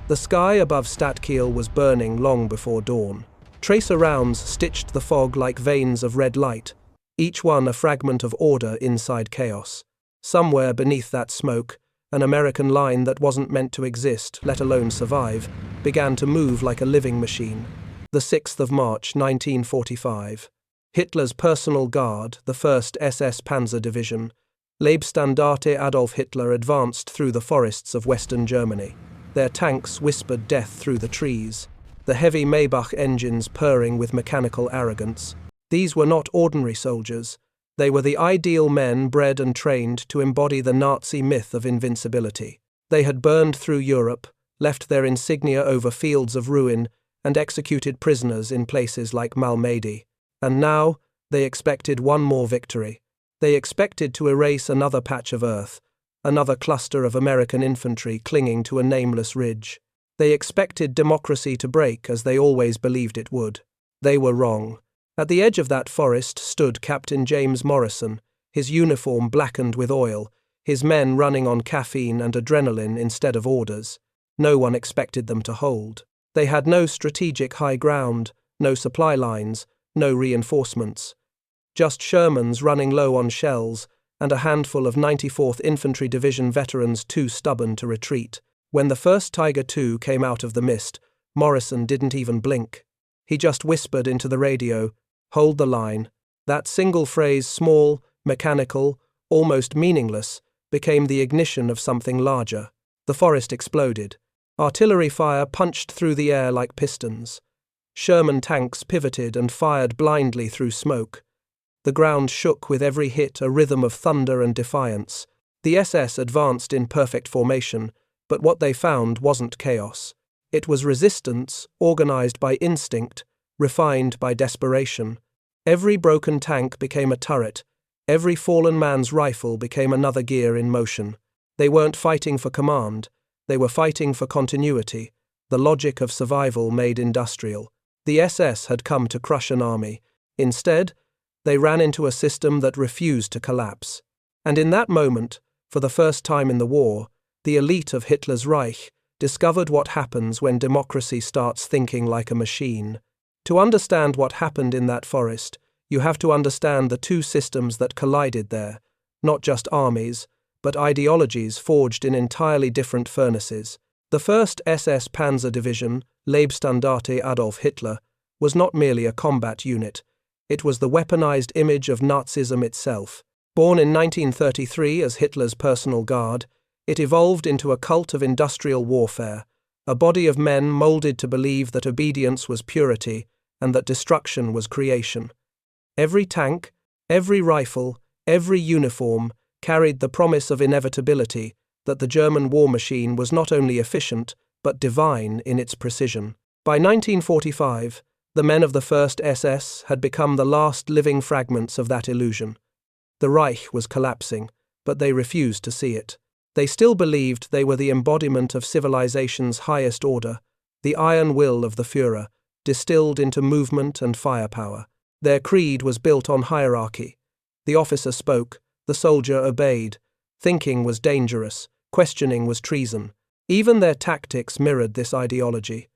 The sky above Stadtkiel was burning long before dawn. Tracer rounds stitched the fog like veins of red light, each one a fragment of order inside chaos. Somewhere beneath that smoke, an American line that wasn't meant to exist, let alone survive, began to move like a living machine. The 6th of March, 1945. Hitler's personal guard, the 1st SS Panzer Division, Leibstandarte Adolf Hitler, advanced through the forests of Western Germany. Their tanks whispered death through the trees, the heavy Maybach engines purring with mechanical arrogance. These were not ordinary soldiers. They were the ideal men bred and trained to embody the Nazi myth of invincibility. They had burned through Europe, left their insignia over fields of ruin, and executed prisoners in places like Malmedy. And now, they expected one more victory. They expected to erase another patch of earth, another cluster of American infantry clinging to a nameless ridge. They expected democracy to break as they always believed it would. They were wrong. At the edge of that forest stood Captain James Morrison, his uniform blackened with oil, his men running on caffeine and adrenaline instead of orders. No one expected them to hold. They had no strategic high ground, no supply lines, no reinforcements. Just Shermans running low on shells, and a handful of 94th Infantry Division veterans too stubborn to retreat. When the first Tiger II came out of the mist, Morrison didn't even blink. He just whispered into the radio, "Hold the line." That single phrase, small, mechanical, almost meaningless, became the ignition of something larger. The forest exploded. Artillery fire punched through the air like pistons. Sherman tanks pivoted and fired blindly through smoke. The ground shook with every hit, a rhythm of thunder and defiance. The SS advanced in perfect formation, but what they found wasn't chaos. It was resistance, organized by instinct, refined by desperation. Every broken tank became a turret. Every fallen man's rifle became another gear in motion. They weren't fighting for command. They were fighting for continuity, the logic of survival made industrial. The SS had come to crush an army. Instead, they ran into a system that refused to collapse. And in that moment, for the first time in the war, the elite of Hitler's Reich discovered what happens when democracy starts thinking like a machine. To understand what happened in that forest, you have to understand the two systems that collided there, not just armies, but ideologies forged in entirely different furnaces. The 1st SS Panzer Division, Leibstandarte Adolf Hitler, was not merely a combat unit. It was the weaponized image of Nazism itself. Born in 1933 as Hitler's personal guard, it evolved into a cult of industrial warfare, a body of men molded to believe that obedience was purity and that destruction was creation. Every tank, every rifle, every uniform carried the promise of inevitability, that the German war machine was not only efficient, but divine in its precision. By 1945, the men of the 1st SS had become the last living fragments of that illusion. The Reich was collapsing, but they refused to see it. They still believed they were the embodiment of civilization's highest order, the iron will of the Führer, distilled into movement and firepower. Their creed was built on hierarchy. The officer spoke, the soldier obeyed. Thinking was dangerous, questioning was treason. Even their tactics mirrored this ideology.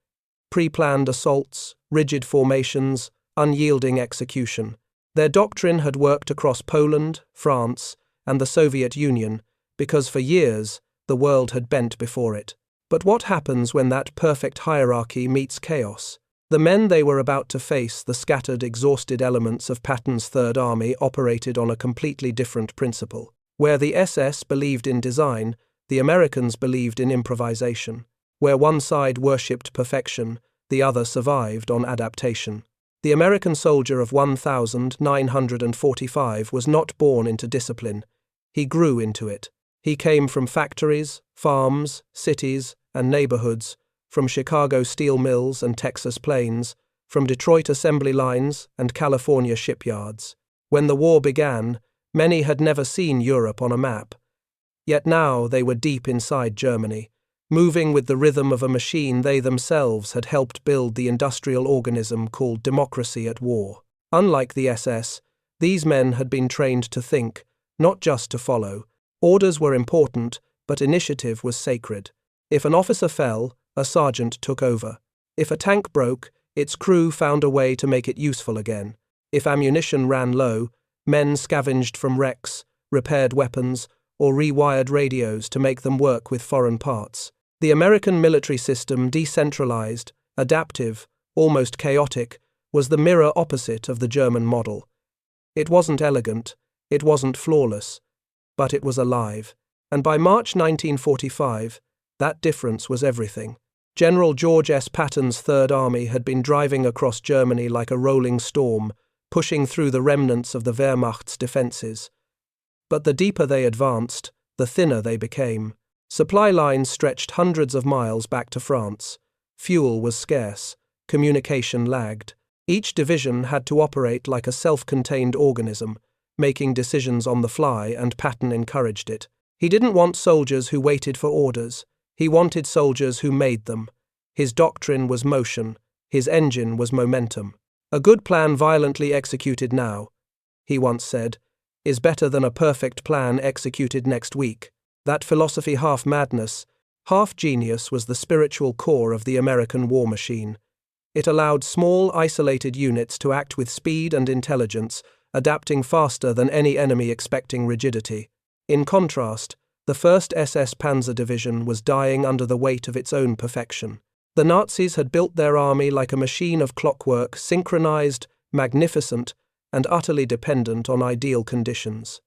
Pre-planned assaults, rigid formations, unyielding execution. Their doctrine had worked across Poland, France, and the Soviet Union, because for years the world had bent before it. But what happens when that perfect hierarchy meets chaos? The men they were about to face, the scattered, exhausted elements of Patton's Third Army, operated on a completely different principle. Where the SS believed in design, the Americans believed in improvisation. Where one side worshipped perfection, the other survived on adaptation. The American soldier of 1945 was not born into discipline. He grew into it. He came from factories, farms, cities, and neighborhoods, from Chicago steel mills and Texas plains, from Detroit assembly lines and California shipyards. When the war began, many had never seen Europe on a map. Yet now they were deep inside Germany, moving with the rhythm of a machine they themselves had helped build, the industrial organism called democracy at war. Unlike the SS, these men had been trained to think, not just to follow. Orders were important, but initiative was sacred. If an officer fell, a sergeant took over. If a tank broke, its crew found a way to make it useful again. If ammunition ran low, men scavenged from wrecks, repaired weapons, or rewired radios to make them work with foreign parts. The American military system, decentralized, adaptive, almost chaotic, was the mirror opposite of the German model. It wasn't elegant, it wasn't flawless, but it was alive. And by March 1945, that difference was everything. General George S. Patton's Third Army had been driving across Germany like a rolling storm, pushing through the remnants of the Wehrmacht's defenses. But the deeper they advanced, the thinner they became. Supply lines stretched hundreds of miles back to France. Fuel was scarce. Communication lagged. Each division had to operate like a self-contained organism, making decisions on the fly, and Patton encouraged it. He didn't want soldiers who waited for orders. He wanted soldiers who made them. His doctrine was motion. His engine was momentum. A good plan violently executed now, he once said, is better than a perfect plan executed next week. That philosophy, half madness, half genius, was the spiritual core of the American war machine. It allowed small, isolated units to act with speed and intelligence, adapting faster than any enemy expecting rigidity. In contrast, the 1st SS Panzer Division was dying under the weight of its own perfection. The Nazis had built their army like a machine of clockwork, synchronized, magnificent, and utterly dependent on ideal conditions.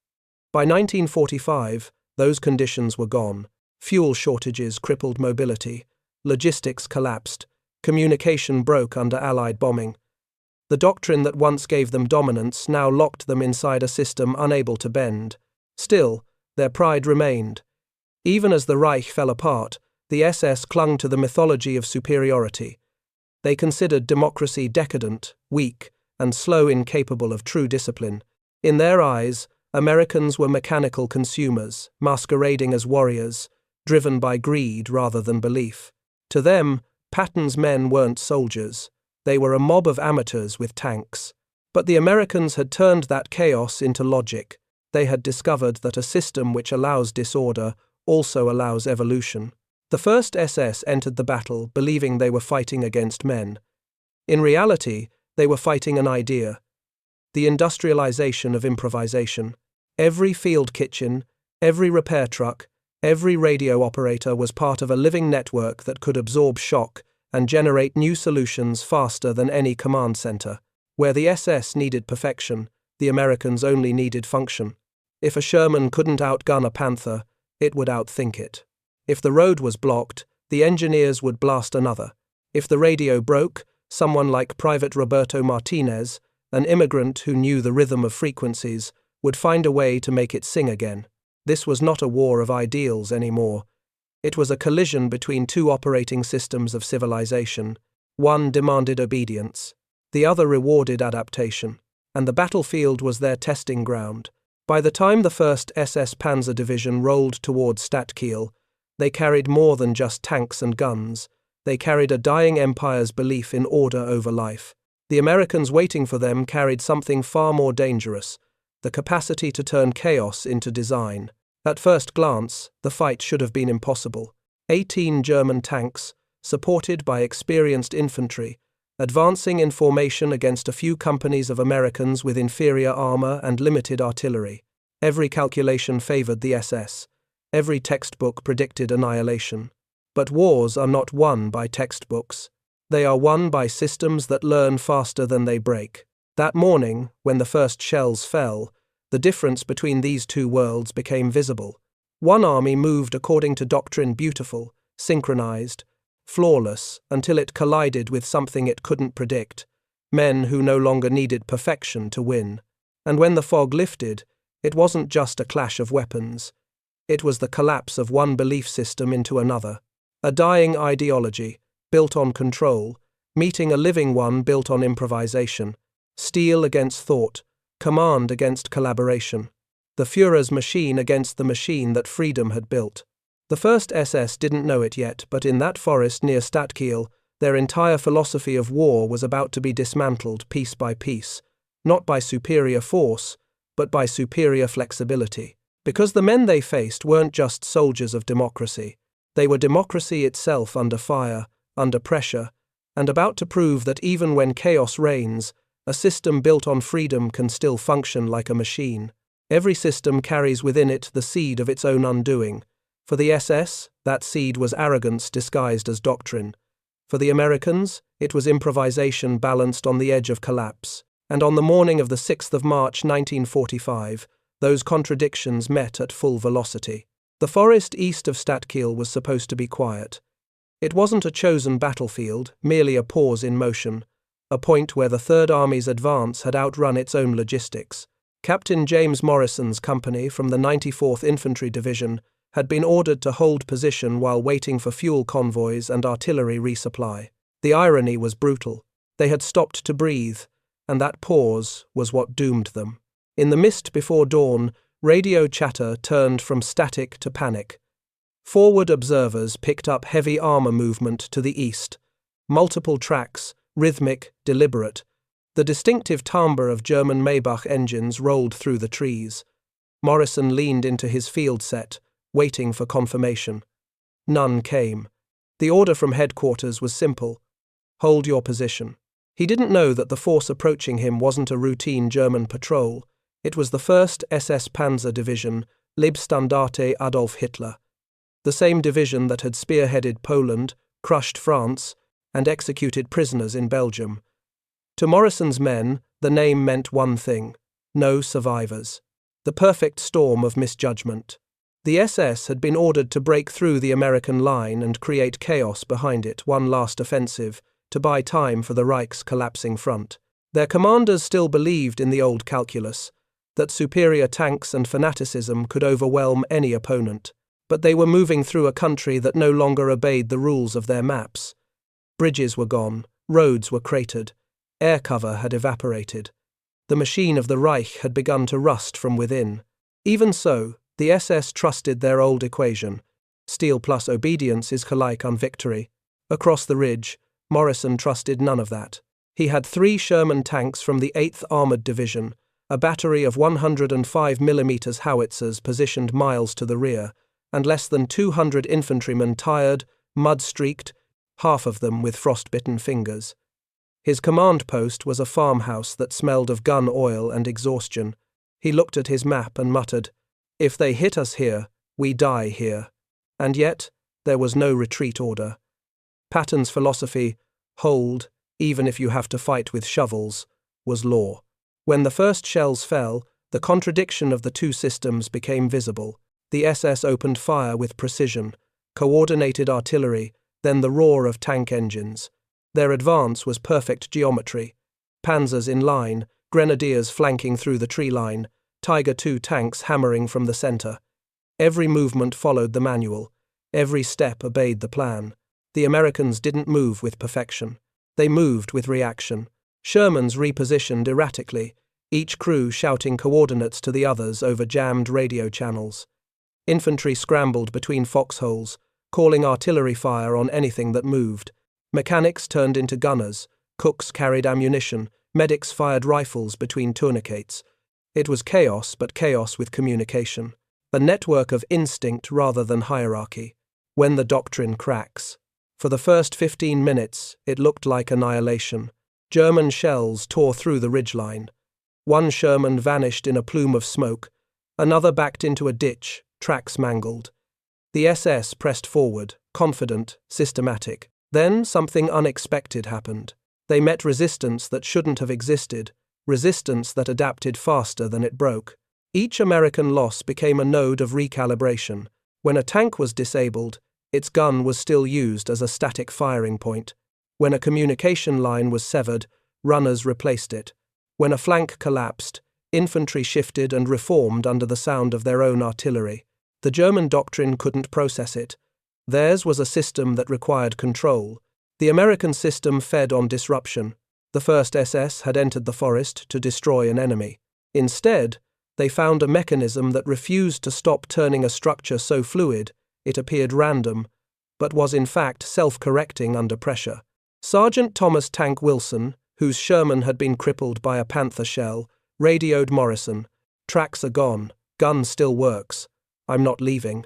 By 1945, those conditions were gone. Fuel shortages crippled mobility, logistics collapsed, communication broke under Allied bombing. The doctrine that once gave them dominance now locked them inside a system unable to bend. Still, their pride remained. Even as the Reich fell apart, the SS clung to the mythology of superiority. They considered democracy decadent, weak, and slow, incapable of true discipline. In their eyes, Americans were mechanical consumers, masquerading as warriors, driven by greed rather than belief. To them, Patton's men weren't soldiers. They were a mob of amateurs with tanks. But the Americans had turned that chaos into logic. They had discovered that a system which allows disorder also allows evolution. The 1st SS entered the battle believing they were fighting against men. In reality, they were fighting an idea: the industrialization of improvisation. Every field kitchen, every repair truck, every radio operator was part of a living network that could absorb shock and generate new solutions faster than any command center. Where the SS needed perfection, the Americans only needed function. If a Sherman couldn't outgun a Panther, it would outthink it. If the road was blocked, the engineers would blast another. If the radio broke, someone like Private Roberto Martinez, an immigrant who knew the rhythm of frequencies, would find a way to make it sing again. This was not a war of ideals anymore. It was a collision between two operating systems of civilization. One demanded obedience, the other rewarded adaptation, and the battlefield was their testing ground. By the time the 1st SS Panzer Division rolled towards Stadtkiel, they carried more than just tanks and guns. They carried a dying empire's belief in order over life. The Americans waiting for them carried something far more dangerous: the capacity to turn chaos into design. At first glance, the fight should have been impossible. 18 German tanks, supported by experienced infantry, advancing in formation against a few companies of Americans with inferior armor and limited artillery. Every calculation favored the SS. Every textbook predicted annihilation. But wars are not won by textbooks. They are won by systems that learn faster than they break. That morning, when the first shells fell, the difference between these two worlds became visible. One army moved according to doctrine, beautiful, synchronized, flawless, until it collided with something it couldn't predict: men who no longer needed perfection to win. And when the fog lifted, it wasn't just a clash of weapons. It was the collapse of one belief system into another. A dying ideology, built on control, meeting a living one built on improvisation. Steel against thought, command against collaboration. The Führer's machine against the machine that freedom had built. The 1st SS didn't know it yet, but in that forest near Stadtkiel, their entire philosophy of war was about to be dismantled piece by piece, not by superior force, but by superior flexibility. Because the men they faced weren't just soldiers of democracy. They were democracy itself under fire, under pressure, and about to prove that even when chaos reigns, a system built on freedom can still function like a machine. Every system carries within it the seed of its own undoing. For the SS, that seed was arrogance disguised as doctrine. For the Americans, it was improvisation balanced on the edge of collapse. And on the morning of the 6th of March 1945, those contradictions met at full velocity. The forest east of Statkiel was supposed to be quiet. It wasn't a chosen battlefield, merely a pause in motion, a point where the Third Army's advance had outrun its own logistics. Captain James Morrison's company from the 94th Infantry Division had been ordered to hold position while waiting for fuel convoys and artillery resupply. The irony was brutal. They had stopped to breathe, and that pause was what doomed them. In the mist before dawn, radio chatter turned from static to panic. Forward observers picked up heavy armor movement to the east. Multiple tracks, rhythmic, deliberate. The distinctive timbre of German Maybach engines rolled through the trees. Morrison leaned into his field set, waiting for confirmation. None came. The order from headquarters was simple: hold your position. He didn't know that the force approaching him wasn't a routine German patrol. It was the 1st SS Panzer Division, Leibstandarte Adolf Hitler. The same division that had spearheaded Poland, crushed France, and executed prisoners in Belgium. To Morrison's men, the name meant one thing: no survivors. The perfect storm of misjudgment. The SS had been ordered to break through the American line and create chaos behind it, one last offensive, to buy time for the Reich's collapsing front. Their commanders still believed in the old calculus, that superior tanks and fanaticism could overwhelm any opponent. But they were moving through a country that no longer obeyed the rules of their maps. Bridges were gone, roads were cratered, air cover had evaporated. The machine of the Reich had begun to rust from within. Even so, the SS trusted their old equation: steel plus obedience is gelijk aan victory. Across the ridge, Morrison trusted none of that. He had 3 Sherman tanks from the 8th Armoured Division, a battery of 105mm howitzers positioned miles to the rear, and less than 200 infantrymen tired, mud-streaked, half of them with frostbitten fingers. His command post was a farmhouse that smelled of gun oil and exhaustion. He looked at his map and muttered, "If they hit us here, we die here." And yet, there was no retreat order. Patton's philosophy, hold, even if you have to fight with shovels, was law. When the first shells fell, the contradiction of the two systems became visible. The SS opened fire with precision, coordinated artillery, then the roar of tank engines. Their advance was perfect geometry. Panzers in line, grenadiers flanking through the tree line, Tiger II tanks hammering from the center. Every movement followed the manual. Every step obeyed the plan. The Americans didn't move with perfection. They moved with reaction. Shermans repositioned erratically, each crew shouting coordinates to the others over jammed radio channels. Infantry scrambled between foxholes, calling artillery fire on anything that moved. Mechanics turned into gunners, cooks carried ammunition, medics fired rifles between tourniquets. It was chaos, but chaos with communication. A network of instinct rather than hierarchy. When the doctrine cracks. For the first 15 minutes, it looked like annihilation. German shells tore through the ridgeline. One Sherman vanished in a plume of smoke. Another backed into a ditch, tracks mangled. The SS pressed forward, confident, systematic. Then something unexpected happened. They met resistance that shouldn't have existed, resistance that adapted faster than it broke. Each American loss became a node of recalibration. When a tank was disabled, its gun was still used as a static firing point. When a communication line was severed, runners replaced it. When a flank collapsed, infantry shifted and reformed under the sound of their own artillery. The German doctrine couldn't process it. Theirs was a system that required control. The American system fed on disruption. The 1st SS had entered the forest to destroy an enemy. Instead, they found a mechanism that refused to stop turning a structure so fluid it appeared random, but was in fact self-correcting under pressure. Sergeant Thomas Tank Wilson, whose Sherman had been crippled by a Panther shell, radioed Morrison. "Tracks are gone. Gun still works. I'm not leaving."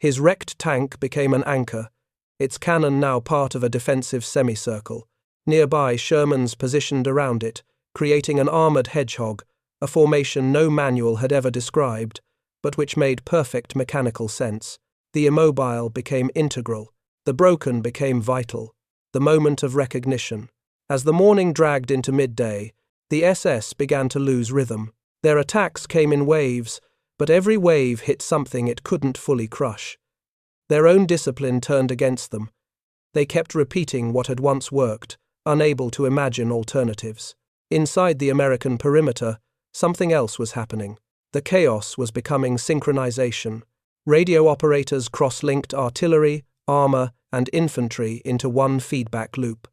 His wrecked tank became an anchor, its cannon now part of a defensive semicircle. Nearby, Shermans positioned around it, creating an armored hedgehog, a formation no manual had ever described, but which made perfect mechanical sense. The immobile became integral, the broken became vital, the moment of recognition. As the morning dragged into midday, the SS began to lose rhythm. Their attacks came in waves, but every wave hit something it couldn't fully crush. Their own discipline turned against them. They kept repeating what had once worked, unable to imagine alternatives. Inside the American perimeter, something else was happening. The chaos was becoming synchronization. Radio operators cross-linked artillery, armor, and infantry into one feedback loop.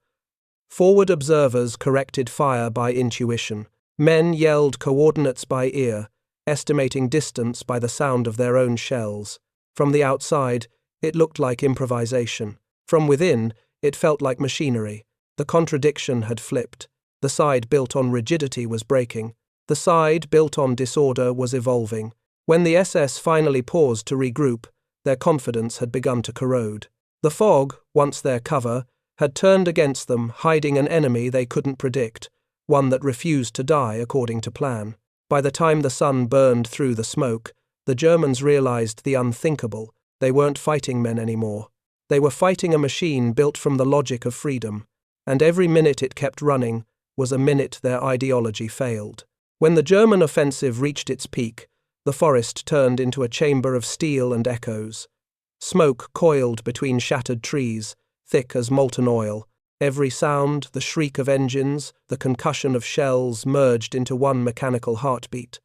Forward observers corrected fire by intuition. Men yelled coordinates by ear, estimating distance by the sound of their own shells. From the outside, it looked like improvisation. From within, it felt like machinery. The contradiction had flipped. The side built on rigidity was breaking. The side built on disorder was evolving. When the SS finally paused to regroup, their confidence had begun to corrode. The fog, once their cover, had turned against them, hiding an enemy they couldn't predict, one that refused to die according to plan. By the time the sun burned through the smoke, the Germans realized the unthinkable. They weren't fighting men anymore. They were fighting a machine built from the logic of freedom, and every minute it kept running was a minute their ideology failed. When the German offensive reached its peak, the forest turned into a chamber of steel and echoes. Smoke coiled between shattered trees, thick as molten oil. Every sound, the shriek of engines, the concussion of shells merged into one mechanical heartbeat.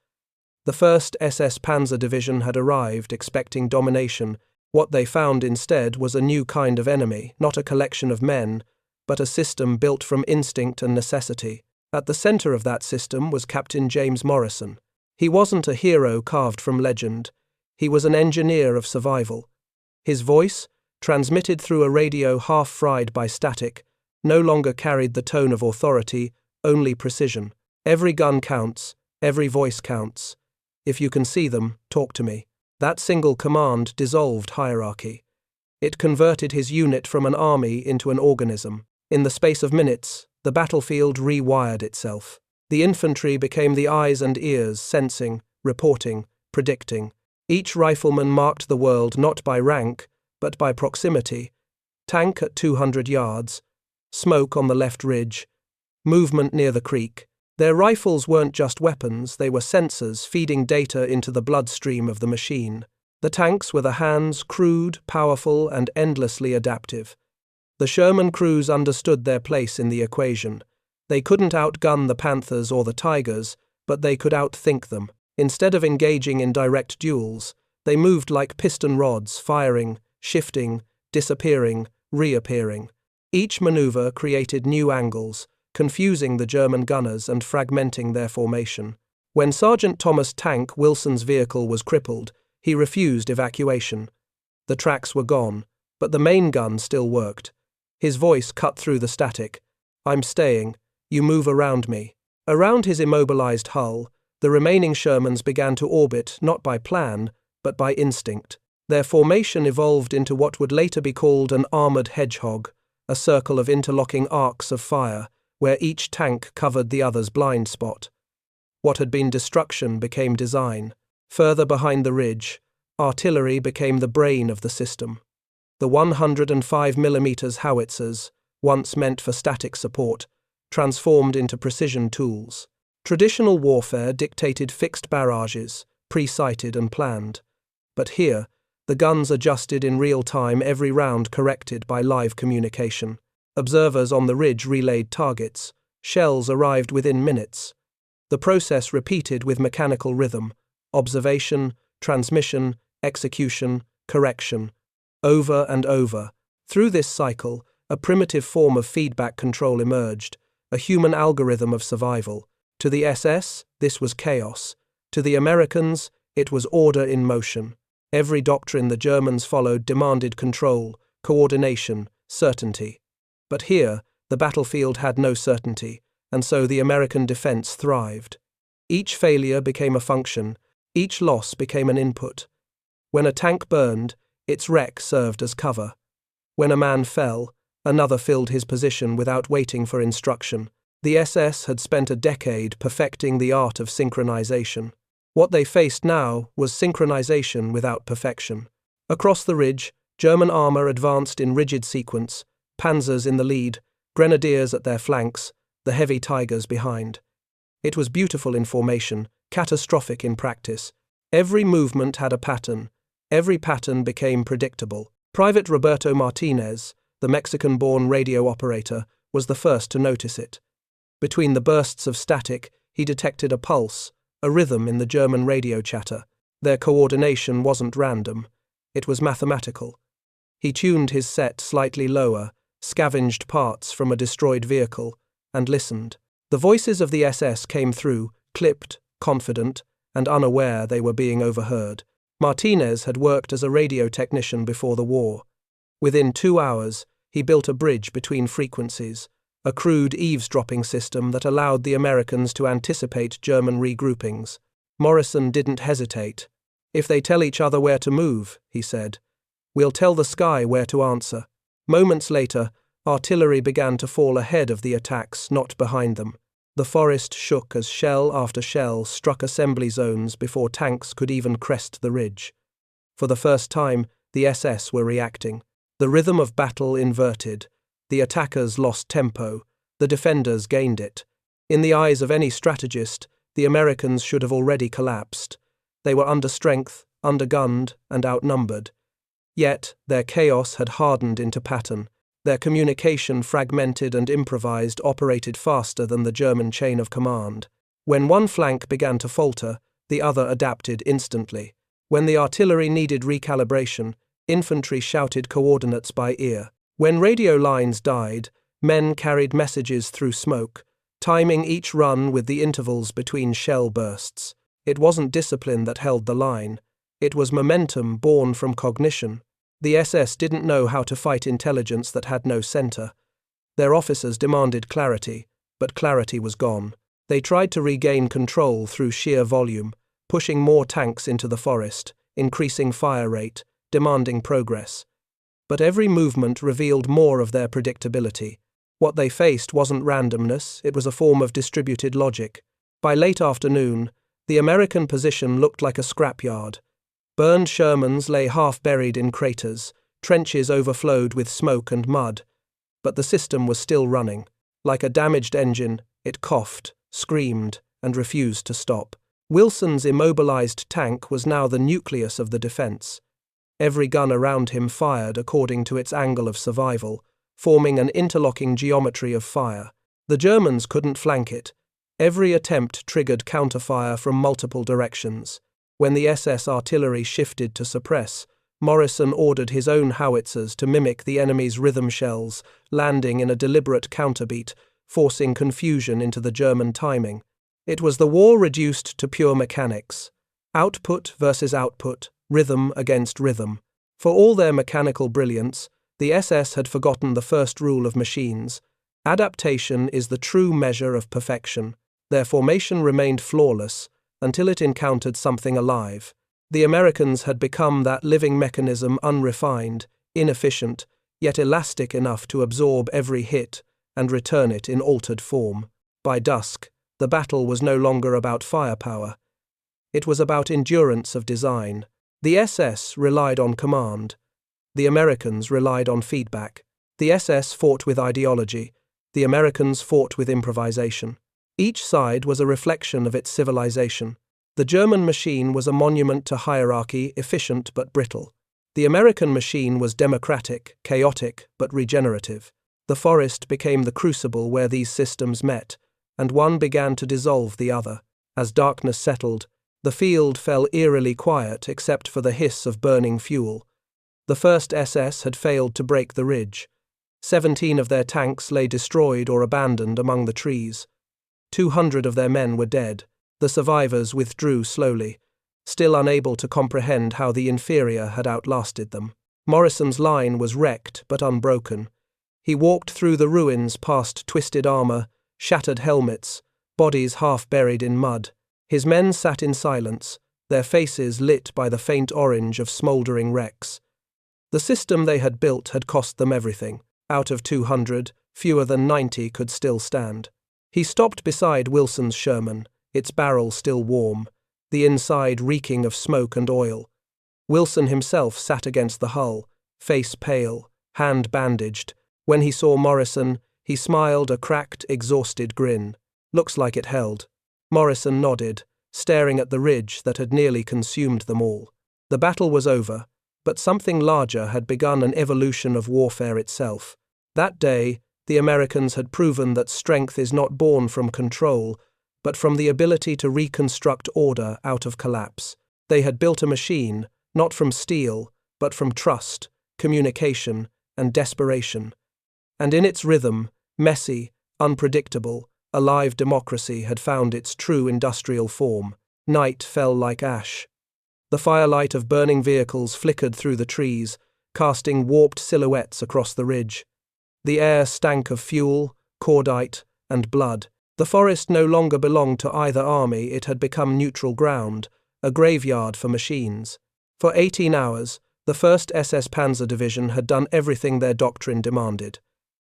The 1st SS Panzer Division had arrived, expecting domination. What they found instead was a new kind of enemy, not a collection of men, but a system built from instinct and necessity. At the center of that system was Captain James Morrison. He wasn't a hero carved from legend. He was an engineer of survival. His voice, transmitted through a radio half-fried by static, no longer carried the tone of authority, only precision. Every gun counts, every voice counts. If you can see them, talk to me. That single command dissolved hierarchy. It converted his unit from an army into an organism. In the space of minutes, the battlefield rewired itself. The infantry became the eyes and ears, sensing, reporting, predicting. Each rifleman marked the world not by rank, but by proximity. Tank at 200 yards, smoke on the left ridge, movement near the creek. Their rifles weren't just weapons, they were sensors feeding data into the bloodstream of the machine. The tanks were the hands, crude, powerful, and endlessly adaptive. The Sherman crews understood their place in the equation. They couldn't outgun the Panthers or the Tigers, but they could outthink them. Instead of engaging in direct duels, they moved like piston rods, firing, shifting, disappearing, reappearing. Each maneuver created new angles, confusing the German gunners and fragmenting their formation. When Sergeant Thomas Tank Wilson's vehicle was crippled, he refused evacuation. The tracks were gone, but the main gun still worked. His voice cut through the static. "I'm staying. You move around me." Around his immobilized hull, the remaining Shermans began to orbit not by plan, but by instinct. Their formation evolved into what would later be called an armored hedgehog, a circle of interlocking arcs of fire, where each tank covered the other's blind spot. What had been destruction became design. Further behind the ridge, artillery became the brain of the system. The 105mm howitzers, once meant for static support, transformed into precision tools. Traditional warfare dictated fixed barrages, pre-sighted and planned. But here, the guns adjusted in real time, every round corrected by live communication. Observers on the ridge relayed targets. Shells arrived within minutes. The process repeated with mechanical rhythm: observation, transmission, execution, correction. Over and over. Through this cycle, a primitive form of feedback control emerged, a human algorithm of survival. To the SS, this was chaos. To the Americans, it was order in motion. Every doctrine the Germans followed demanded control, coordination, certainty. But here, the battlefield had no certainty, and so the American defense thrived. Each failure became a function, each loss became an input. When a tank burned, Its wreck served as cover. When a man fell, another filled his position without waiting for instruction. The SS had spent a decade perfecting the art of synchronization. What they faced now was synchronization without perfection. Across the ridge, German armor advanced in rigid sequence, panzers in the lead, grenadiers at their flanks, the heavy tigers behind. It was beautiful in formation, catastrophic in practice. Every movement had a pattern. Every pattern became predictable. Private Roberto Martinez, the Mexican-born radio operator, was the first to notice it. Between the bursts of static, he detected a pulse, a rhythm in the German radio chatter. Their coordination wasn't random. It was mathematical. He tuned his set slightly lower, scavenged parts from a destroyed vehicle, and listened. The voices of the SS came through, clipped, confident, and unaware they were being overheard. Martinez had worked as a radio technician before the war. Within 2 hours, he built a bridge between frequencies, a crude eavesdropping system that allowed the Americans to anticipate German regroupings. Morrison didn't hesitate. "If they tell each other where to move," he said, "we'll tell the sky where to answer." Moments later, artillery began to fall ahead of the attacks, not behind them. The forest shook as shell after shell struck assembly zones before tanks could even crest the ridge. For the first time, the SS were reacting. The rhythm of battle inverted. The attackers lost tempo. The defenders gained it. In the eyes of any strategist, the Americans should have already collapsed. They were under strength, undergunned, and outnumbered. Yet, their chaos had hardened into pattern. Their communication, fragmented and improvised, operated faster than the German chain of command. When one flank began to falter, the other adapted instantly. When the artillery needed recalibration, infantry shouted coordinates by ear. When radio lines died, men carried messages through smoke, timing each run with the intervals between shell bursts. It wasn't discipline that held the line. It was momentum born from cognition. The SS didn't know how to fight intelligence that had no center. Their officers demanded clarity, but clarity was gone. They tried to regain control through sheer volume, pushing more tanks into the forest, increasing fire rate, demanding progress. But every movement revealed more of their predictability. What they faced wasn't randomness, it was a form of distributed logic. By late afternoon, the American position looked like a scrapyard. Burned Shermans lay half-buried in craters, trenches overflowed with smoke and mud. But the system was still running. Like a damaged engine, it coughed, screamed, and refused to stop. Wilson's immobilized tank was now the nucleus of the defense. Every gun around him fired according to its angle of survival, forming an interlocking geometry of fire. The Germans couldn't flank it. Every attempt triggered counterfire from multiple directions. When the SS artillery shifted to suppress, Morrison ordered his own howitzers to mimic the enemy's rhythm shells, landing in a deliberate counterbeat, forcing confusion into the German timing. It was the war reduced to pure mechanics. Output versus output, rhythm against rhythm. For all their mechanical brilliance, the SS had forgotten the first rule of machines. Adaptation is the true measure of perfection. Their formation remained flawless until it encountered something alive. The Americans had become that living mechanism, unrefined, inefficient, yet elastic enough to absorb every hit and return it in altered form. By dusk, the battle was no longer about firepower. It was about endurance of design. The SS relied on command. The Americans relied on feedback. The SS fought with ideology. The Americans fought with improvisation. Each side was a reflection of its civilization. The German machine was a monument to hierarchy, efficient but brittle. The American machine was democratic, chaotic but regenerative. The forest became the crucible where these systems met, and one began to dissolve the other. As darkness settled, the field fell eerily quiet except for the hiss of burning fuel. The first SS had failed to break the ridge. 17 of their tanks lay destroyed or abandoned among the trees. 200 of their men were dead. The survivors withdrew slowly, still unable to comprehend how the inferior had outlasted them. Morrison's line was wrecked but unbroken. He walked through the ruins past twisted armor, shattered helmets, bodies half buried in mud. His men sat in silence, their faces lit by the faint orange of smoldering wrecks. The system they had built had cost them everything. Out of 200, fewer than 90 could still stand. He stopped beside Wilson's Sherman, its barrel still warm, the inside reeking of smoke and oil. Wilson himself sat against the hull, face pale, hand bandaged. When he saw Morrison, he smiled a cracked, exhausted grin. "Looks like it held." Morrison nodded, staring at the ridge that had nearly consumed them all. The battle was over, but something larger had begun an evolution of warfare itself. That day, the Americans had proven that strength is not born from control, but from the ability to reconstruct order out of collapse. They had built a machine, not from steel, but from trust, communication, and desperation. And in its rhythm, messy, unpredictable, a live democracy had found its true industrial form. Night fell like ash. The firelight of burning vehicles flickered through the trees, casting warped silhouettes across the ridge. The air stank of fuel, cordite, and blood. The forest no longer belonged to either army, it had become neutral ground, a graveyard for machines. For 18 hours, the 1st SS Panzer Division had done everything their doctrine demanded.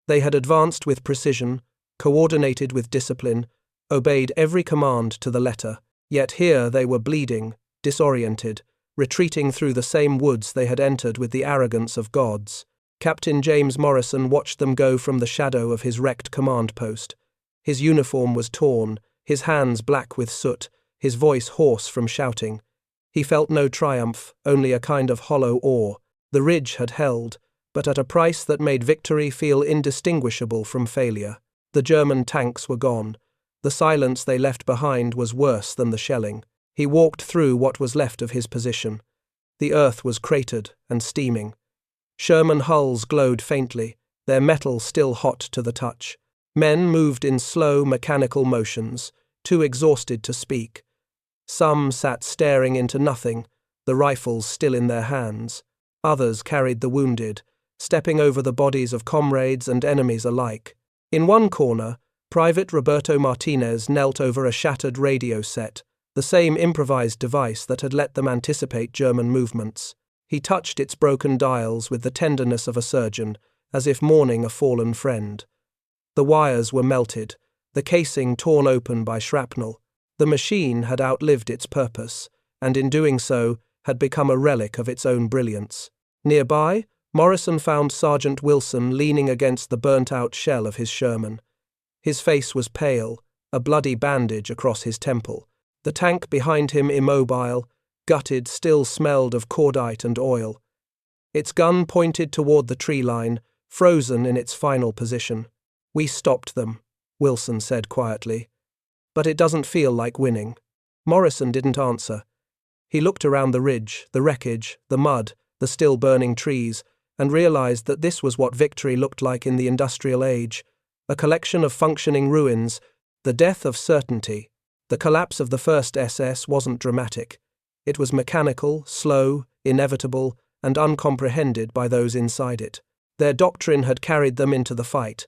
They had advanced with precision, coordinated with discipline, obeyed every command to the letter, yet here they were bleeding, disoriented, retreating through the same woods they had entered with the arrogance of gods. Captain James Morrison watched them go from the shadow of his wrecked command post. His uniform was torn, his hands black with soot, his voice hoarse from shouting. He felt no triumph, only a kind of hollow awe. The ridge had held, but at a price that made victory feel indistinguishable from failure. The German tanks were gone. The silence they left behind was worse than the shelling. He walked through what was left of his position. The earth was cratered and steaming. Sherman hulls glowed faintly, their metal still hot to the touch. Men moved in slow, mechanical motions, too exhausted to speak. Some sat staring into nothing, the rifles still in their hands. Others carried the wounded, stepping over the bodies of comrades and enemies alike. In one corner, Private Roberto Martinez knelt over a shattered radio set, the same improvised device that had let them anticipate German movements. He touched its broken dials with the tenderness of a surgeon, as if mourning a fallen friend. The wires were melted, the casing torn open by shrapnel. The machine had outlived its purpose, and in doing so, had become a relic of its own brilliance. Nearby, Morrison found Sergeant Wilson leaning against the burnt-out shell of his Sherman. His face was pale, a bloody bandage across his temple. The tank behind him immobile, gutted, still smelled of cordite and oil. Its gun pointed toward the tree line, frozen in its final position. "We stopped them," Wilson said quietly. "But it doesn't feel like winning." Morrison didn't answer. He looked around the ridge, the wreckage, the mud, the still burning trees, and realized that this was what victory looked like in the industrial age, a collection of functioning ruins, the death of certainty. The collapse of the 1st SS wasn't dramatic. It was mechanical, slow, inevitable, and uncomprehended by those inside it. Their doctrine had carried them into the fight,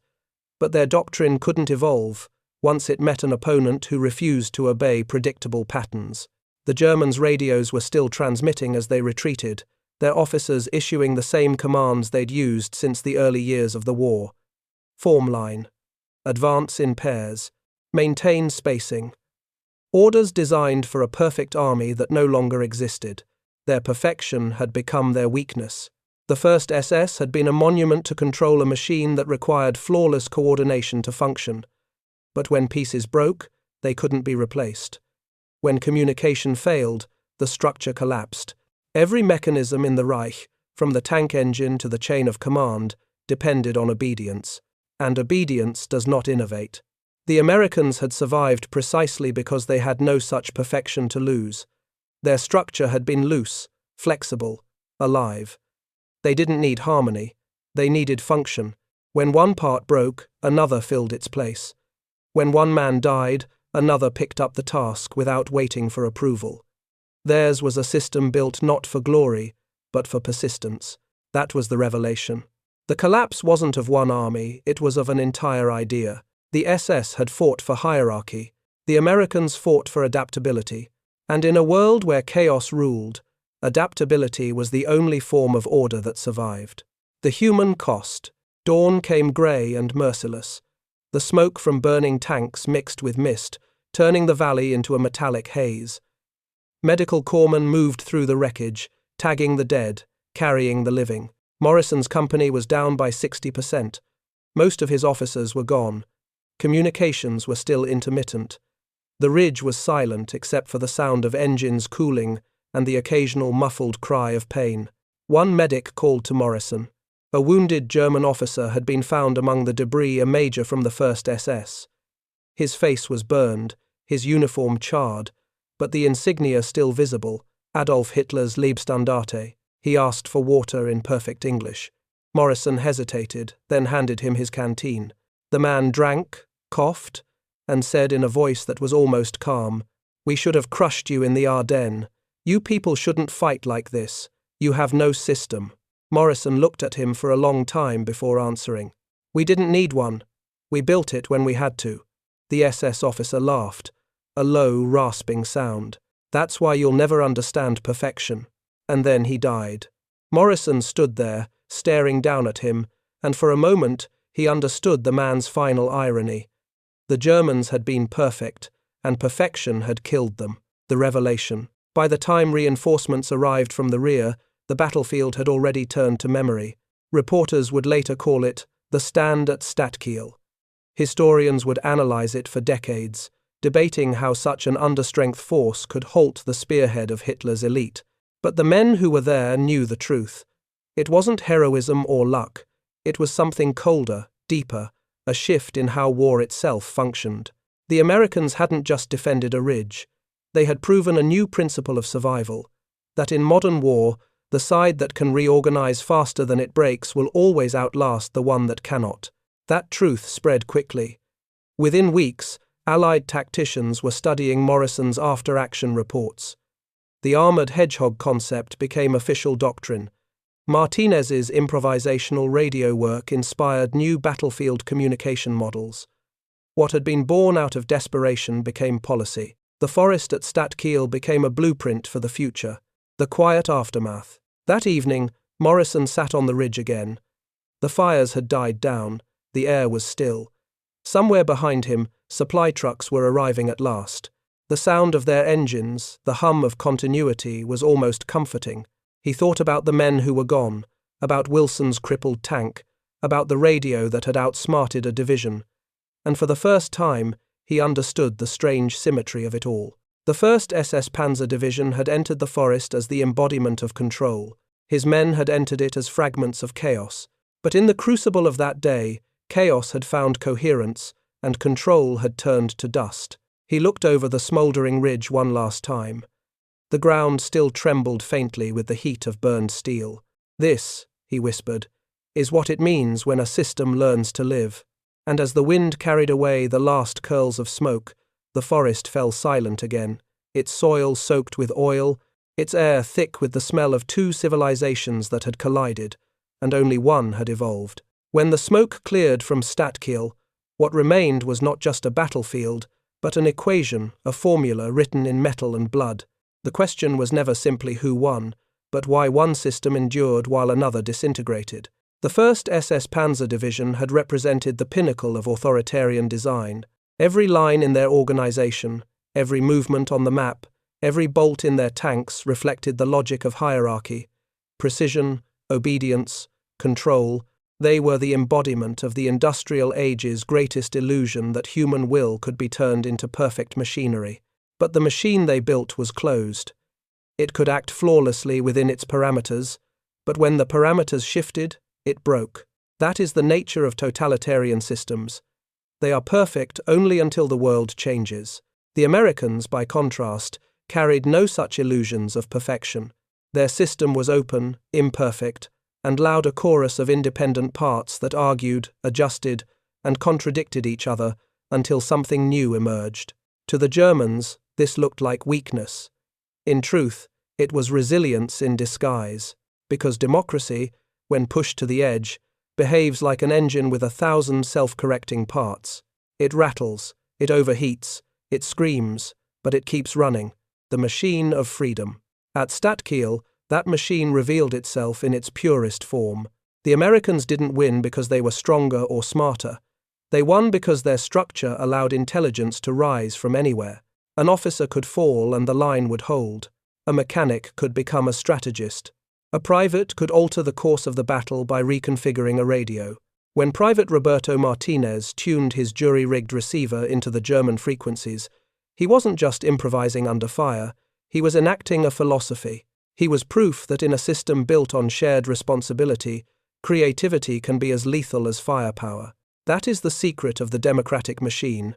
but their doctrine couldn't evolve once it met an opponent who refused to obey predictable patterns. The Germans' radios were still transmitting as they retreated, their officers issuing the same commands they'd used since the early years of the war. Form line. Advance in pairs. Maintain spacing. Orders designed for a perfect army that no longer existed. Their perfection had become their weakness. The 1st SS had been a monument to control a machine that required flawless coordination to function. But when pieces broke, they couldn't be replaced. When communication failed, the structure collapsed. Every mechanism in the Reich, from the tank engine to the chain of command, depended on obedience. And obedience does not innovate. The Americans had survived precisely because they had no such perfection to lose. Their structure had been loose, flexible, alive. They didn't need harmony, they needed function. When one part broke, another filled its place. When one man died, another picked up the task without waiting for approval. Theirs was a system built not for glory, but for persistence. That was the revelation. The collapse wasn't of one army, it was of an entire idea. The SS had fought for hierarchy, the Americans fought for adaptability, and in a world where chaos ruled, Adaptability was the only form of order that survived. The human cost. Dawn came grey and merciless. The smoke from burning tanks mixed with mist, turning the valley into a metallic haze. Medical corpsmen moved through the wreckage, tagging the dead, carrying the living. Morrison's company was down by 60%. Most of his officers were gone. Communications were still intermittent. The ridge was silent except for the sound of engines cooling and the occasional muffled cry of pain. One medic called to Morrison. A wounded German officer had been found among the debris, a major from the 1st SS. His face was burned, his uniform charred, but the insignia still visible, Adolf Hitler's Leibstandarte. He asked for water in perfect English. Morrison hesitated, then handed him his canteen. The man drank, coughed, and said in a voice that was almost calm, "We should have crushed you in the Ardennes. You people shouldn't fight like this. You have no system." Morrison looked at him for a long time before answering. "We didn't need one. We built it when we had to." The SS officer laughed, a low, rasping sound. "That's why you'll never understand perfection." And then he died. Morrison stood there, staring down at him, and for a moment he understood the man's final irony. The Germans had been perfect, and perfection had killed them. The revelation. By the time reinforcements arrived from the rear, the battlefield had already turned to memory. Reporters would later call it the stand at Stadtkiel. Historians would analyze it for decades, debating how such an understrength force could halt the spearhead of Hitler's elite. But the men who were there knew the truth. It wasn't heroism or luck. It was something colder, deeper, a shift in how war itself functioned. The Americans hadn't just defended a ridge. They had proven a new principle of survival, that in modern war, the side that can reorganize faster than it breaks will always outlast the one that cannot. That truth spread quickly. Within weeks, Allied tacticians were studying Morrison's after-action reports. The armored hedgehog concept became official doctrine. Martinez's improvisational radio work inspired new battlefield communication models. What had been born out of desperation became policy. The forest at Stadtkiel became a blueprint for the future. The quiet aftermath. That evening, Morrison sat on the ridge again. The fires had died down. The air was still. Somewhere behind him, supply trucks were arriving at last. The sound of their engines, the hum of continuity, was almost comforting. He thought about the men who were gone, about Wilson's crippled tank, about the radio that had outsmarted a division. And for the first time, he understood the strange symmetry of it all. The 1st SS Panzer Division had entered the forest as the embodiment of control. His men had entered it as fragments of chaos. But in the crucible of that day, chaos had found coherence, and control had turned to dust. He looked over the smouldering ridge one last time. The ground still trembled faintly with the heat of burned steel. "This," he whispered, "is what it means when a system learns to live." And as the wind carried away the last curls of smoke, the forest fell silent again, its soil soaked with oil, its air thick with the smell of two civilizations that had collided, and only one had evolved. When the smoke cleared from Stadtkiel, what remained was not just a battlefield, but an equation, a formula written in metal and blood. The question was never simply who won, but why one system endured while another disintegrated. The 1st SS Panzer Division had represented the pinnacle of authoritarian design. Every line in their organization, every movement on the map, every bolt in their tanks reflected the logic of hierarchy. Precision, obedience, control. They were the embodiment of the industrial age's greatest illusion that human will could be turned into perfect machinery. But the machine they built was closed. It could act flawlessly within its parameters, but when the parameters shifted, it broke. That is the nature of totalitarian systems. They are perfect only until the world changes. The Americans, by contrast, carried no such illusions of perfection. Their system was open, imperfect, and loud a chorus of independent parts that argued, adjusted, and contradicted each other until something new emerged. To the Germans, this looked like weakness. In truth, it was resilience in disguise, because democracy, when pushed to the edge, behaves like an engine with 1,000 self-correcting parts. It rattles, it overheats, it screams, but it keeps running. The machine of freedom. At Stadtkiel, That machine revealed itself in its purest form. The Americans didn't win because they were stronger or smarter. They won because their structure allowed intelligence to rise from anywhere. An officer could fall and the line would hold. A mechanic could become a strategist. A private could alter the course of the battle by reconfiguring a radio. When Private Roberto Martinez tuned his jury-rigged receiver into the German frequencies, he wasn't just improvising under fire, he was enacting a philosophy. He was proof that in a system built on shared responsibility, creativity can be as lethal as firepower. That is the secret of the democratic machine.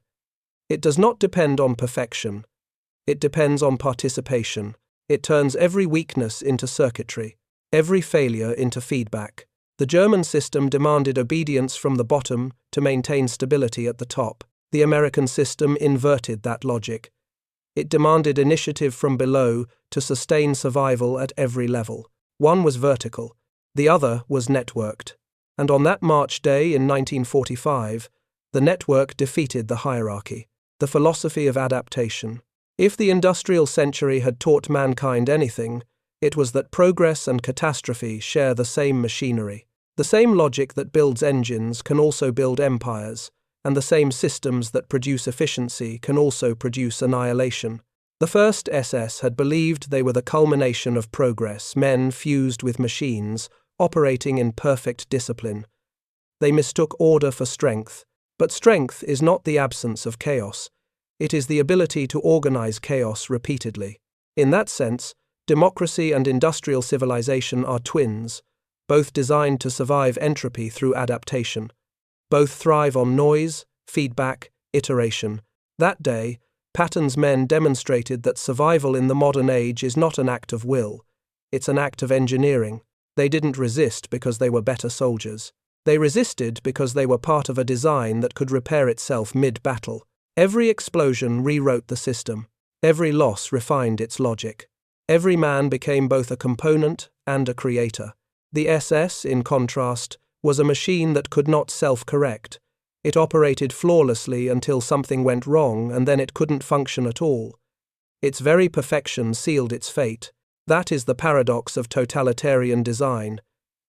It does not depend on perfection. It depends on participation. It turns every weakness into circuitry, every failure into feedback. The German system demanded obedience from the bottom to maintain stability at the top. The American system inverted that logic. It demanded initiative from below to sustain survival at every level. One was vertical, the other was networked. And on that March day in 1945, the network defeated the hierarchy, the philosophy of adaptation. If the industrial century had taught mankind anything, it was that progress and catastrophe share the same machinery. The same logic that builds engines can also build empires, and the same systems that produce efficiency can also produce annihilation. The first SS had believed they were the culmination of progress, men fused with machines, operating in perfect discipline. They mistook order for strength, but strength is not the absence of chaos. It is the ability to organize chaos repeatedly. In that sense, democracy and industrial civilization are twins, both designed to survive entropy through adaptation. Both thrive on noise, feedback, iteration. That day, Patton's men demonstrated that survival in the modern age is not an act of will, it's an act of engineering. They didn't resist because they were better soldiers. They resisted because they were part of a design that could repair itself mid-battle. Every explosion rewrote the system. Every loss refined its logic. Every man became both a component and a creator. The SS, in contrast, was a machine that could not self-correct. It operated flawlessly until something went wrong and then it couldn't function at all. Its very perfection sealed its fate. That is the paradox of totalitarian design.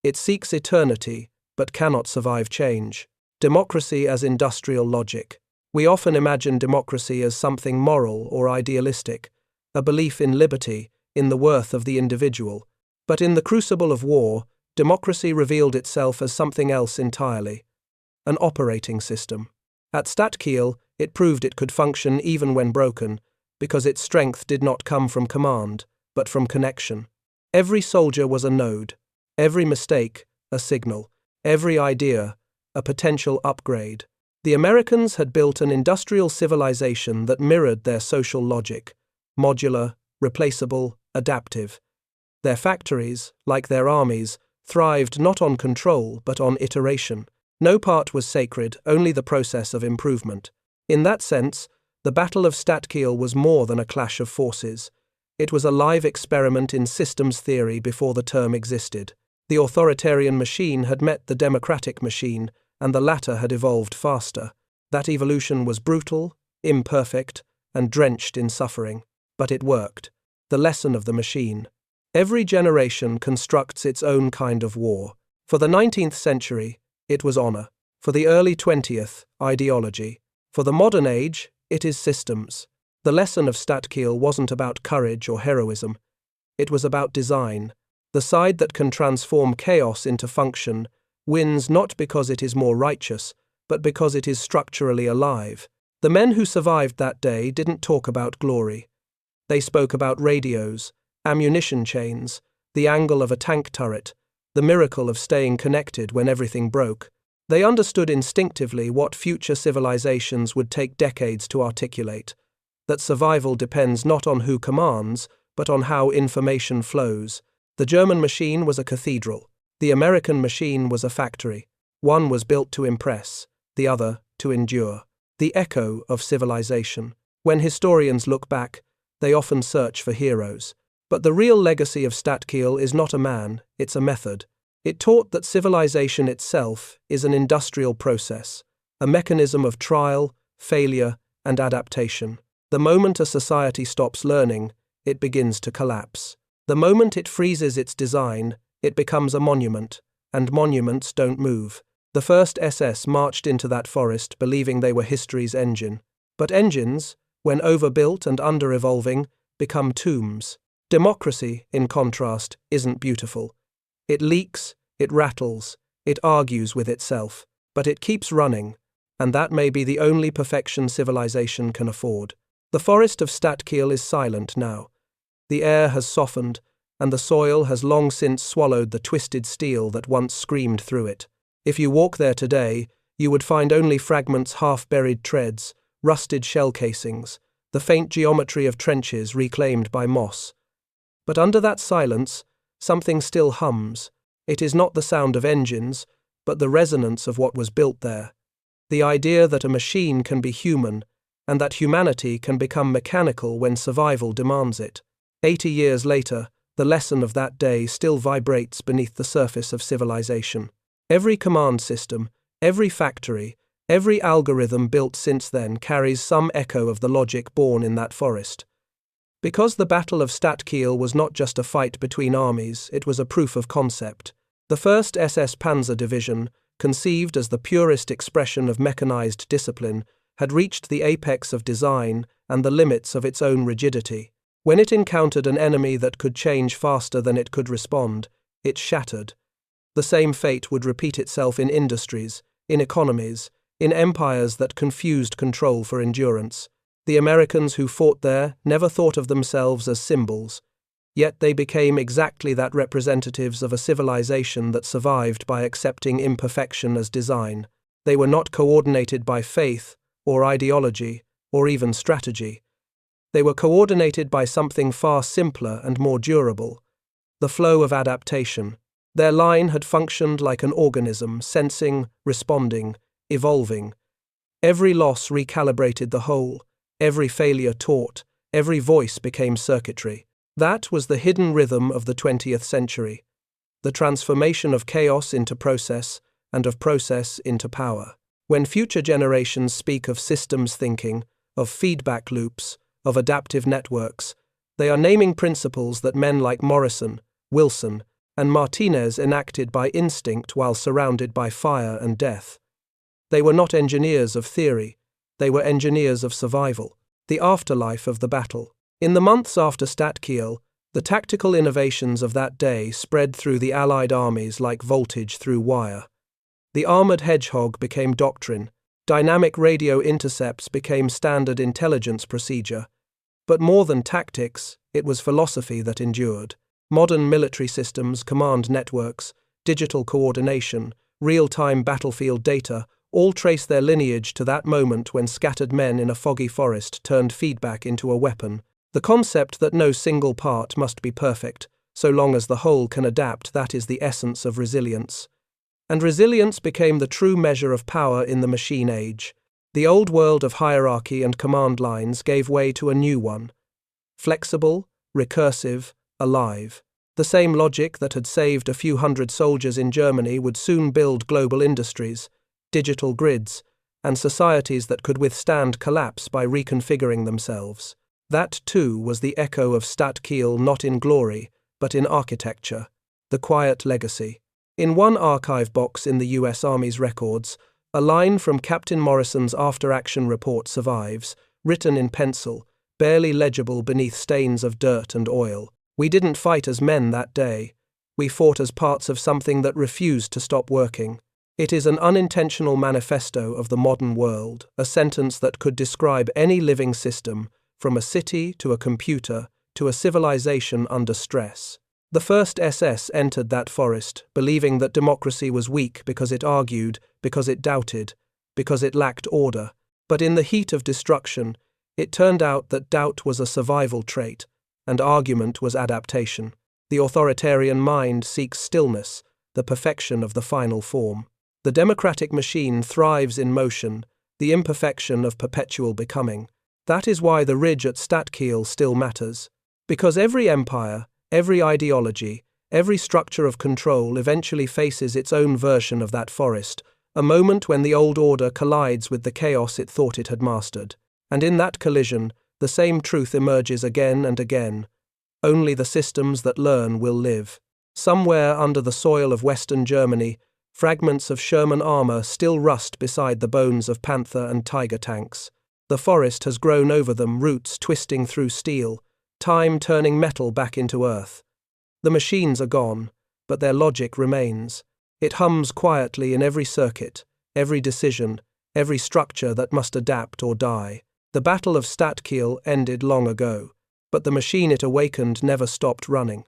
It seeks eternity, but cannot survive change. Democracy as industrial logic. We often imagine democracy as something moral or idealistic, a belief in liberty, in the worth of the individual. But in the crucible of war, democracy revealed itself as something else entirely. An operating system. At Stadtkiel, it proved it could function even when broken, because its strength did not come from command, but from connection. Every soldier was a node, every mistake, a signal, every idea, a potential upgrade. The Americans had built an industrial civilization that mirrored their social logic, modular, replaceable, adaptive. Their factories, like their armies, thrived not on control but on iteration. No part was sacred, only the process of improvement. In that sense, the Battle of Stadtkiel was more than a clash of forces. It was a live experiment in systems theory before the term existed. The authoritarian machine had met the democratic machine, and the latter had evolved faster. That evolution was brutal, imperfect, and drenched in suffering. But it worked. The lesson of the machine. Every generation constructs its own kind of war. For the 19th century, it was honor. For the early 20th, ideology. For the modern age, it is systems. The lesson of Stadtkiel wasn't about courage or heroism. It was about design. The side that can transform chaos into function wins not because it is more righteous, but because it is structurally alive. The men who survived that day didn't talk about glory. They spoke about radios, ammunition chains, the angle of a tank turret, the miracle of staying connected when everything broke. They understood instinctively what future civilizations would take decades to articulate, that survival depends not on who commands, but on how information flows. The German machine was a cathedral. The American machine was a factory. One was built to impress, the other to endure. The echo of civilization. When historians look back, they often search for heroes. But the real legacy of Stadtkiel is not a man, it's a method. It taught that civilization itself is an industrial process, a mechanism of trial, failure, and adaptation. The moment a society stops learning, it begins to collapse. The moment it freezes its design, it becomes a monument, and monuments don't move. The first SS marched into that forest believing they were history's engine. But engines, when overbuilt and under-evolving, become tombs. Democracy, in contrast, isn't beautiful. It leaks, it rattles, it argues with itself, but it keeps running, and that may be the only perfection civilization can afford. The forest of Statkiel is silent now. The air has softened, and the soil has long since swallowed the twisted steel that once screamed through it. If you walk there today, you would find only fragments, half-buried treads, rusted shell casings, the faint geometry of trenches reclaimed by moss. But under that silence, something still hums. It is not the sound of engines, but the resonance of what was built there. The idea that a machine can be human, and that humanity can become mechanical when survival demands it. 80 years later, the lesson of that day still vibrates beneath the surface of civilization. Every command system, every factory, every algorithm built since then carries some echo of the logic born in that forest. Because the Battle of Statkiel was not just a fight between armies, it was a proof of concept. The 1st SS Panzer Division, conceived as the purest expression of mechanized discipline, had reached the apex of design and the limits of its own rigidity. When it encountered an enemy that could change faster than it could respond, it shattered. The same fate would repeat itself in industries, in economies, in empires that confused control for endurance. The Americans who fought there never thought of themselves as symbols, yet they became exactly that, representatives of a civilization that survived by accepting imperfection as design. They were not coordinated by faith, or ideology, or even strategy. They were coordinated by something far simpler and more durable: the flow of adaptation. Their line had functioned like an organism, sensing, responding, evolving. Every loss recalibrated the whole, every failure taught, every voice became circuitry. That was the hidden rhythm of the 20th century, the transformation of chaos into process, and of process into power. When future generations speak of systems thinking, of feedback loops, of adaptive networks, they are naming principles that men like Morrison, Wilson, and Martinez enacted by instinct while surrounded by fire and death. They were not engineers of theory, they were engineers of survival, the afterlife of the battle. In the months after Statkiel, the tactical innovations of that day spread through the Allied armies like voltage through wire. The armored hedgehog became doctrine, dynamic radio intercepts became standard intelligence procedure. But more than tactics, it was philosophy that endured. Modern military systems, command networks, digital coordination, real-time battlefield data all trace their lineage to that moment when scattered men in a foggy forest turned feedback into a weapon. The concept that no single part must be perfect, so long as the whole can adapt, that is the essence of resilience. And resilience became the true measure of power in the machine age. The old world of hierarchy and command lines gave way to a new one. Flexible, recursive, alive. The same logic that had saved a few hundred soldiers in Germany would soon build global industries, digital grids, and societies that could withstand collapse by reconfiguring themselves. That, too, was the echo of Statkiel, not in glory, but in architecture, the quiet legacy. In one archive box in the US Army's records, a line from Captain Morrison's after-action report survives, written in pencil, barely legible beneath stains of dirt and oil. "We didn't fight as men that day. We fought as parts of something that refused to stop working." It is an unintentional manifesto of the modern world, a sentence that could describe any living system, from a city to a computer to a civilization under stress. The 1st SS entered that forest, believing that democracy was weak because it argued, because it doubted, because it lacked order. But in the heat of destruction, it turned out that doubt was a survival trait, and argument was adaptation. The authoritarian mind seeks stillness, the perfection of the final form. The democratic machine thrives in motion, the imperfection of perpetual becoming. That is why the ridge at Statkiel still matters. Because every empire, every ideology, every structure of control eventually faces its own version of that forest, a moment when the old order collides with the chaos it thought it had mastered. And in that collision, the same truth emerges again and again. Only the systems that learn will live. Somewhere under the soil of Western Germany, fragments of Sherman armor still rust beside the bones of Panther and Tiger tanks. The forest has grown over them, roots twisting through steel, time turning metal back into earth. The machines are gone, but their logic remains. It hums quietly in every circuit, every decision, every structure that must adapt or die. The Battle of Stadtkiel ended long ago, but the machine it awakened never stopped running.